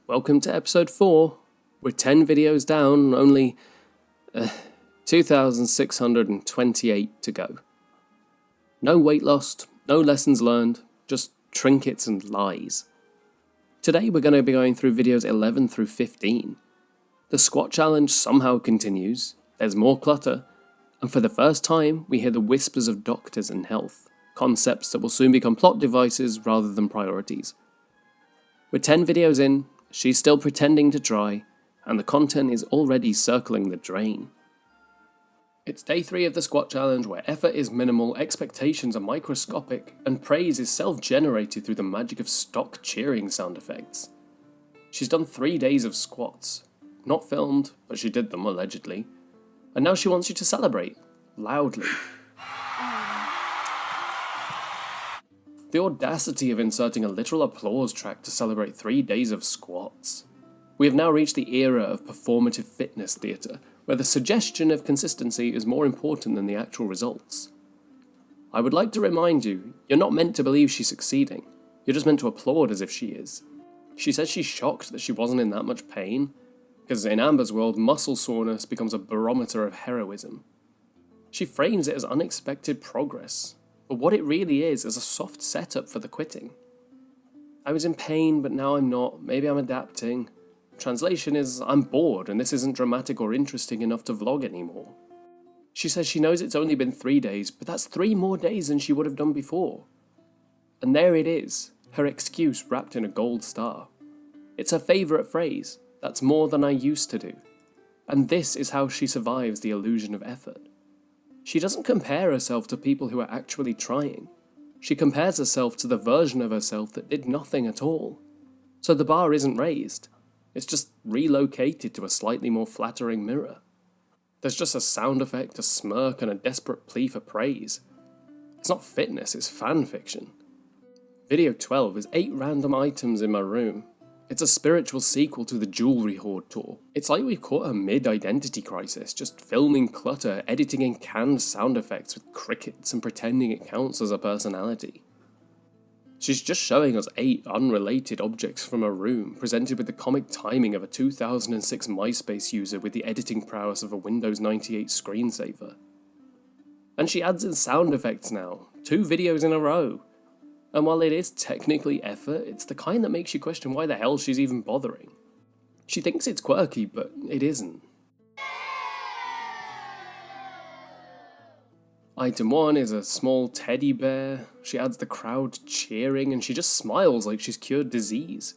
welcome to episode 4. We're 10 videos down, only 2,628 to go. No weight lost, no lessons learned, just trinkets and lies. Today we're going to be going through videos 11 through 15. The squat challenge somehow continues, there's more clutter, and for the first time we hear the whispers of doctors and health, concepts that will soon become plot devices rather than priorities. We're 10 videos in, she's still pretending to try, and the content is already circling the drain. It's day 3 of the squat challenge where effort is minimal, expectations are microscopic, and praise is self-generated through the magic of stock cheering sound effects. She's done 3 days of squats. Not filmed, but she did them allegedly. And now she wants you to celebrate, loudly. The audacity of inserting a literal applause track to celebrate 3 days of squats. We have now reached the era of performative fitness theatre, where the suggestion of consistency is more important than the actual results. I would like to remind you, you're not meant to believe she's succeeding. You're just meant to applaud as if she is. She says she's shocked that she wasn't in that much pain, because in Amber's world, muscle soreness becomes a barometer of heroism. She frames it as unexpected progress, but what it really is a soft setup for the quitting. I was in pain, but now I'm not. Maybe I'm adapting. Translation is, I'm bored and this isn't dramatic or interesting enough to vlog anymore. She says she knows it's only been 3 days, but that's 3 more days than she would have done before. And there it is, her excuse wrapped in a gold star. It's her favourite phrase, that's more than I used to do. And this is how she survives the illusion of effort. She doesn't compare herself to people who are actually trying. She compares herself to the version of herself that did nothing at all. So the bar isn't raised. It's just relocated to a slightly more flattering mirror. There's just a sound effect, a smirk, and a desperate plea for praise. It's not fitness, it's fan fiction. Video 12 is 8 random items in my room. It's a spiritual sequel to the Jewelry Hoard tour. It's like we've caught a mid-identity crisis, just filming clutter, editing in canned sound effects with crickets and pretending it counts as a personality. She's just showing us 8 unrelated objects from her room, presented with the comic timing of a 2006 MySpace user with the editing prowess of a Windows 98 screensaver. And she adds in sound effects now, 2 videos in a row. And while it is technically effort, it's the kind that makes you question why the hell she's even bothering. She thinks it's quirky, but it isn't. Item 1 is a small teddy bear. She adds the crowd cheering and she just smiles like she's cured disease.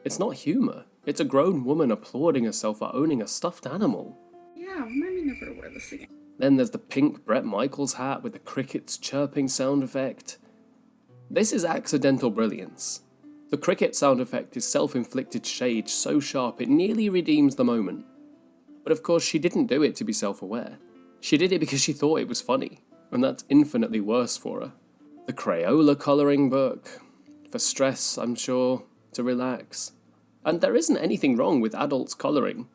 It's not humour, it's a grown woman applauding herself for owning a stuffed animal. Yeah, remind me never to wear this again. Then there's the pink Bret Michaels hat with the crickets chirping sound effect. This is accidental brilliance. The cricket sound effect is self-inflicted shade so sharp it nearly redeems the moment. But of course she didn't do it to be self-aware. She did it because she thought it was funny, and that's infinitely worse for her. The Crayola colouring book. For stress, I'm sure, to relax. And there isn't anything wrong with adults colouring.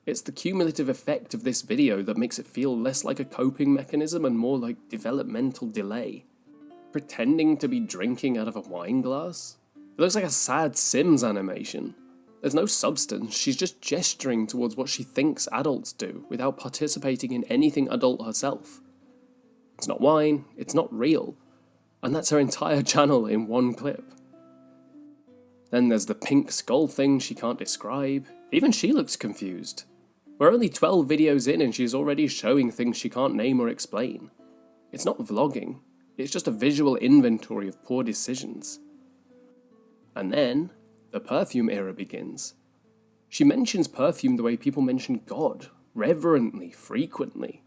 It's the cumulative effect of this video that makes it feel less like a coping mechanism and more like developmental delay. Pretending to be drinking out of a wine glass? It looks like a sad Sims animation. There's no substance, she's just gesturing towards what she thinks adults do without participating in anything adult herself. It's not wine, it's not real, and that's her entire channel in one clip. Then there's the pink skull thing she can't describe. Even she looks confused. We're only 12 videos in and she's already showing things she can't name or explain. It's not vlogging. It's just a visual inventory of poor decisions. And then, the perfume era begins. She mentions perfume the way people mention God, reverently, frequently.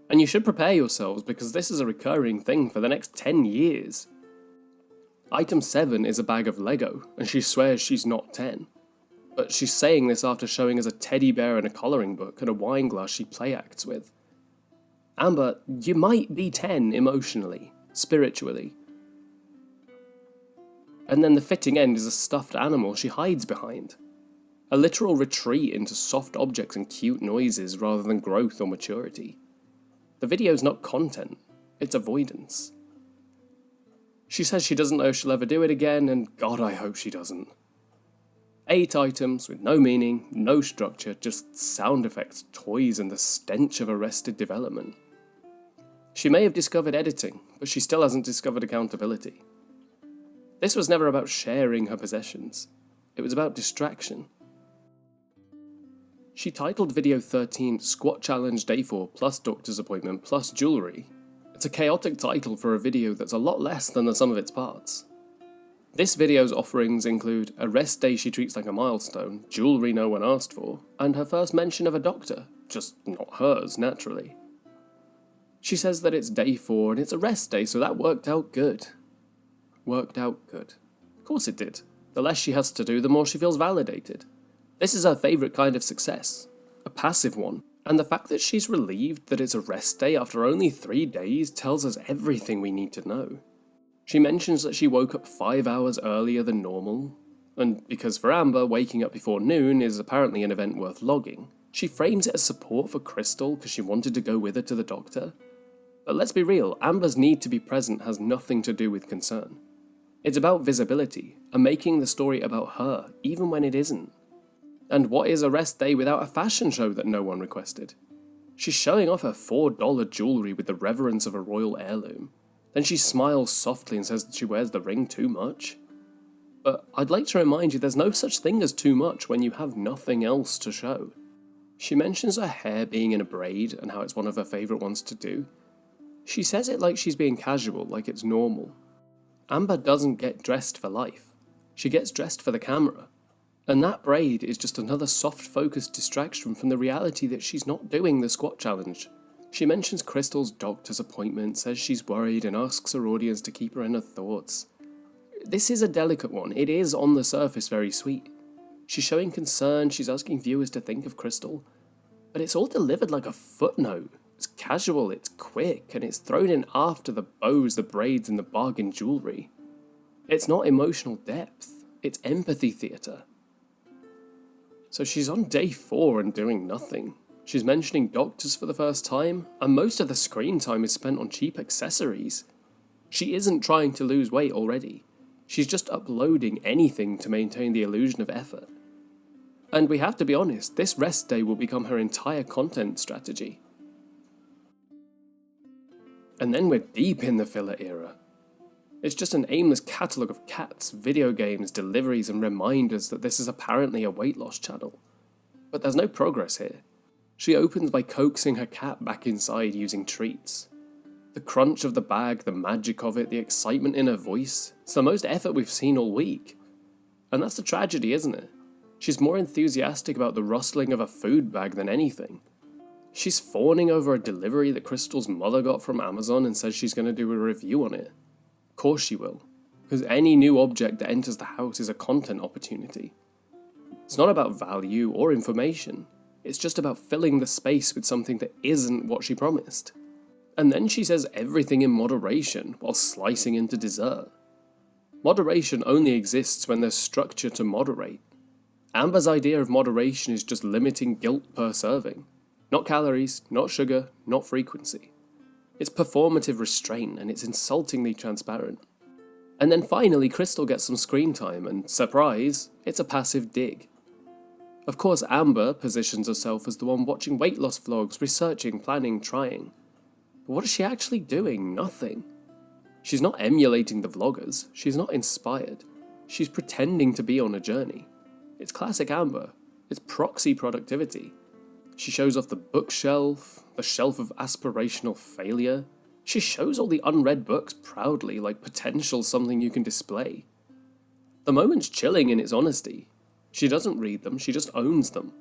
And you should prepare yourselves because this is a recurring thing for the next 10 years. Item 7 is a bag of Lego, and she swears she's not 10. But she's saying this after showing us a teddy bear and a colouring book and a wine glass she play acts with. Amber, you might be 10 emotionally, spiritually. And then the fitting end is a stuffed animal she hides behind. A literal retreat into soft objects and cute noises rather than growth or maturity. The video's not content, it's avoidance. She says she doesn't know if she'll ever do it again, and God, I hope she doesn't. 8 items with no meaning, no structure, just sound effects, toys, and the stench of arrested development. She may have discovered editing, but she still hasn't discovered accountability. This was never about sharing her possessions. It was about distraction. She titled video 13 Squat Challenge Day 4 plus Doctor's Appointment plus Jewellery. It's a chaotic title for a video that's a lot less than the sum of its parts. This video's offerings include a rest day she treats like a milestone, jewellery no one asked for, and her first mention of a doctor, just not hers, naturally. She says that it's day 4 and it's a rest day, so that worked out good. Worked out good. Of course it did. The less she has to do, the more she feels validated. This is her favourite kind of success, a passive one, and the fact that she's relieved that it's a rest day after only 3 days tells us everything we need to know. She mentions that she woke up 5 hours earlier than normal, and because for Amber, waking up before noon is apparently an event worth logging, she frames it as support for Crystal because she wanted to go with her to the doctor. But let's be real, Amber's need to be present has nothing to do with concern. It's about visibility, and making the story about her, even when it isn't. And what is a rest day without a fashion show that no one requested? She's showing off her $4 jewellery with the reverence of a royal heirloom. Then she smiles softly and says that she wears the ring too much. But I'd like to remind you there's no such thing as too much when you have nothing else to show. She mentions her hair being in a braid and how it's one of her favourite ones to do. She says it like she's being casual, like it's normal. Amber doesn't get dressed for life. She gets dressed for the camera. And that braid is just another soft-focused distraction from the reality that she's not doing the squat challenge. She mentions Crystal's doctor's appointment, says she's worried, and asks her audience to keep her in her thoughts. This is a delicate one. It is, on the surface, very sweet. She's showing concern, she's asking viewers to think of Crystal. But it's all delivered like a footnote. It's casual, it's quick, and it's thrown in after the bows, the braids, and the bargain jewellery. It's not emotional depth. It's empathy theatre. So she's on day 4 and doing nothing. She's mentioning doctors for the first time, and most of the screen time is spent on cheap accessories. She isn't trying to lose weight already. She's just uploading anything to maintain the illusion of effort. And we have to be honest, this rest day will become her entire content strategy. And then we're deep in the filler era. It's just an aimless catalogue of cats, video games, deliveries, and reminders that this is apparently a weight loss channel. But there's no progress here. She opens by coaxing her cat back inside using treats. The crunch of the bag, the magic of it, the excitement in her voice, it's the most effort we've seen all week. And that's the tragedy, isn't it? She's more enthusiastic about the rustling of a food bag than anything. She's fawning over a delivery that Crystal's mother got from Amazon and says she's going to do a review on it. Of course she will, because any new object that enters the house is a content opportunity. It's not about value or information, it's just about filling the space with something that isn't what she promised. And then she says everything in moderation while slicing into dessert. Moderation only exists when there's structure to moderate. Amber's idea of moderation is just limiting guilt per serving. Not calories, not sugar, not frequency. It's performative restraint, and it's insultingly transparent. And then finally, Crystal gets some screen time, and surprise, it's a passive dig. Of course, Amber positions herself as the one watching weight loss vlogs, researching, planning, trying. But what is she actually doing? Nothing. She's not emulating the vloggers, she's not inspired. She's pretending to be on a journey. It's classic Amber. It's proxy productivity. She shows off the bookshelf, the shelf of aspirational failure. She shows all the unread books proudly, like potential something you can display. The moment's chilling in its honesty. She doesn't read them, she just owns them.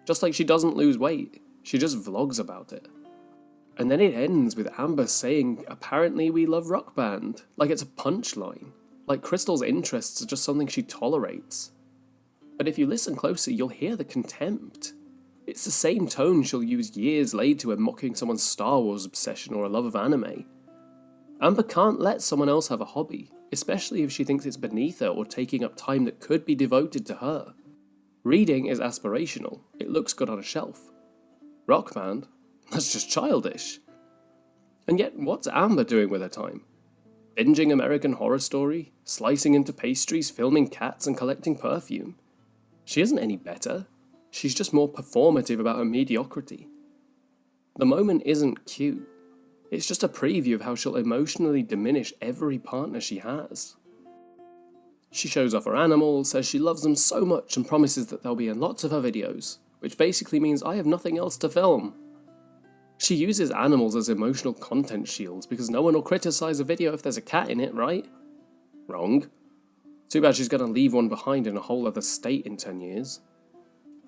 Just like she doesn't lose weight, she just vlogs about it. And then it ends with Amber saying, apparently we love Rock Band, like it's a punchline, like Crystal's interests are just something she tolerates. But if you listen closely, you'll hear the contempt. It's the same tone she'll use years later when mocking someone's Star Wars obsession or a love of anime. Amber can't let someone else have a hobby, especially if she thinks it's beneath her or taking up time that could be devoted to her. Reading is aspirational, it looks good on a shelf. Rock Band? That's just childish. And yet, what's Amber doing with her time? Binging American Horror Story, slicing into pastries, filming cats, and collecting perfume. She isn't any better. She's just more performative about her mediocrity. The moment isn't cute. It's just a preview of how she'll emotionally diminish every partner she has. She shows off her animals, says she loves them so much and promises that they'll be in lots of her videos, which basically means I have nothing else to film. She uses animals as emotional content shields because no one will criticize a video if there's a cat in it, right? Wrong. Too bad she's going to leave one behind in a whole other state in 10 years.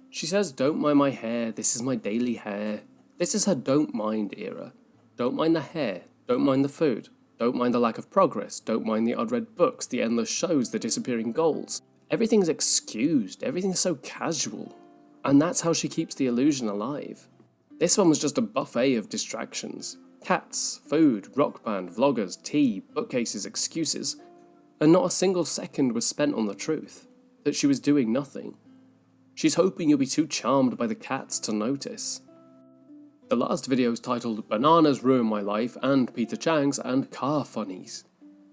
She says, don't mind my hair, this is my daily hair. This is her don't mind era. Don't mind the hair, don't mind the food, don't mind the lack of progress, don't mind the unread books, the endless shows, the disappearing goals. Everything's excused, everything's so casual. And that's how she keeps the illusion alive. This one was just a buffet of distractions. Cats, food, rock band, vloggers, tea, bookcases, excuses. And not a single second was spent on the truth, that she was doing nothing. She's hoping you'll be too charmed by the cats to notice. The last video is titled Bananas Ruin My Life and Peter Chang's and Car Funnies.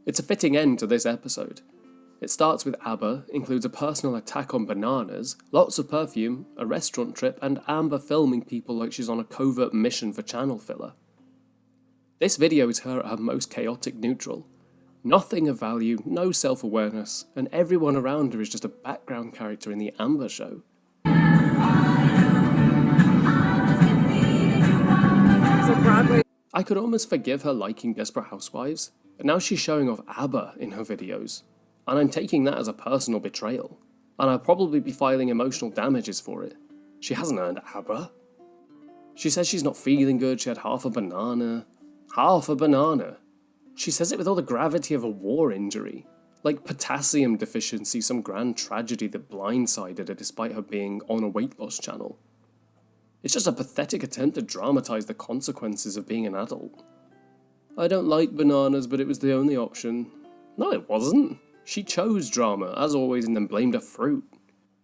It's a fitting end to this episode. It starts with ABBA, includes a personal attack on bananas, lots of perfume, a restaurant trip, and Amber filming people like she's on a covert mission for channel filler. This video is her at her most chaotic neutral. Nothing of value, no self-awareness, and everyone around her is just a background character in the Amber show. I could almost forgive her liking Desperate Housewives, but now she's showing off ABBA in her videos, and I'm taking that as a personal betrayal, and I'll probably be filing emotional damages for it. She hasn't earned ABBA. She says she's not feeling good, she had half a banana. Half a banana. She says it with all the gravity of a war injury, like potassium deficiency, some grand tragedy that blindsided her despite her being on a weight loss channel. It's just a pathetic attempt to dramatise the consequences of being an adult. I don't like bananas, but it was the only option. No, it wasn't. She chose drama, as always, and then blamed her fruit.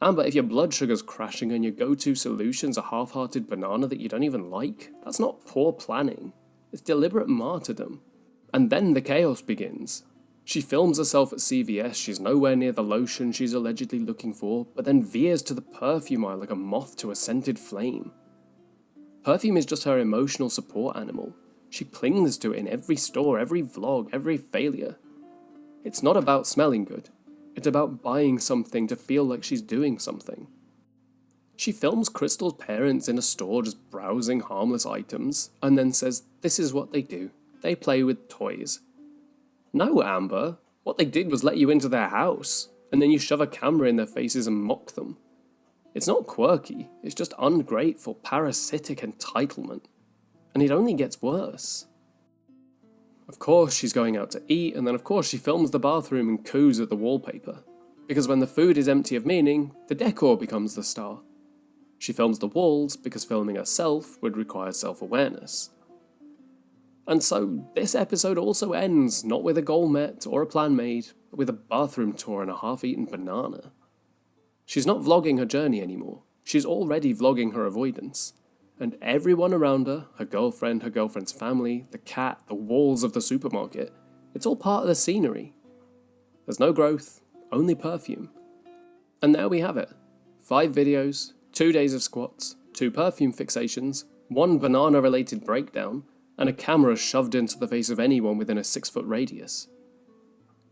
Amber, if your blood sugar's crashing and your go-to solution's a half-hearted banana that you don't even like, that's not poor planning. It's deliberate martyrdom. And then the chaos begins. She films herself at CVS, she's nowhere near the lotion she's allegedly looking for, but then veers to the perfume aisle like a moth to a scented flame. Perfume is just her emotional support animal. She clings to it in every store, every vlog, every failure. It's not about smelling good. It's about buying something to feel like she's doing something. She films Crystal's parents in a store just browsing harmless items, and then says this is what they do. They play with toys. No, Amber. What they did was let you into their house, and then you shove a camera in their faces and mock them. It's not quirky, it's just ungrateful, parasitic entitlement. And it only gets worse. Of course she's going out to eat, and then of course she films the bathroom and coos at the wallpaper. Because when the food is empty of meaning, the decor becomes the star. She films the walls because filming herself would require self-awareness. And so this episode also ends not with a goal met or a plan made, but with a bathroom tour and a half-eaten banana. She's not vlogging her journey anymore. She's already vlogging her avoidance. And everyone around her, her girlfriend's family, the cat, the walls of the supermarket, it's all part of the scenery. There's no growth, only perfume. And there we have it. 5 videos, 2 days of squats, 2 perfume fixations, 1 banana-related breakdown, and a camera shoved into the face of anyone within a 6-foot radius.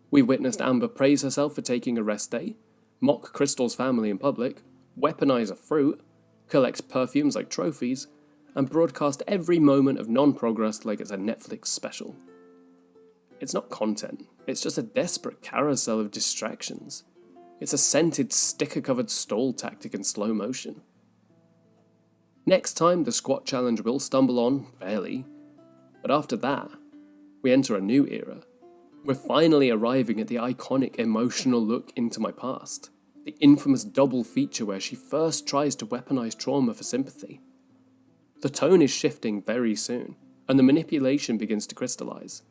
We witnessed Amber praise herself for taking a rest day, mock Crystal's family in public, weaponize a fruit, collect perfumes like trophies, and broadcast every moment of non-progress like it's a Netflix special. It's not content, it's just a desperate carousel of distractions. It's a scented, sticker-covered stall tactic in slow motion. Next time, the squat challenge will stumble on, barely, but after that, we enter a new era. We're finally arriving at the iconic emotional look into my past, the infamous double feature where she first tries to weaponize trauma for sympathy. The tone is shifting very soon, and the manipulation begins to crystallize.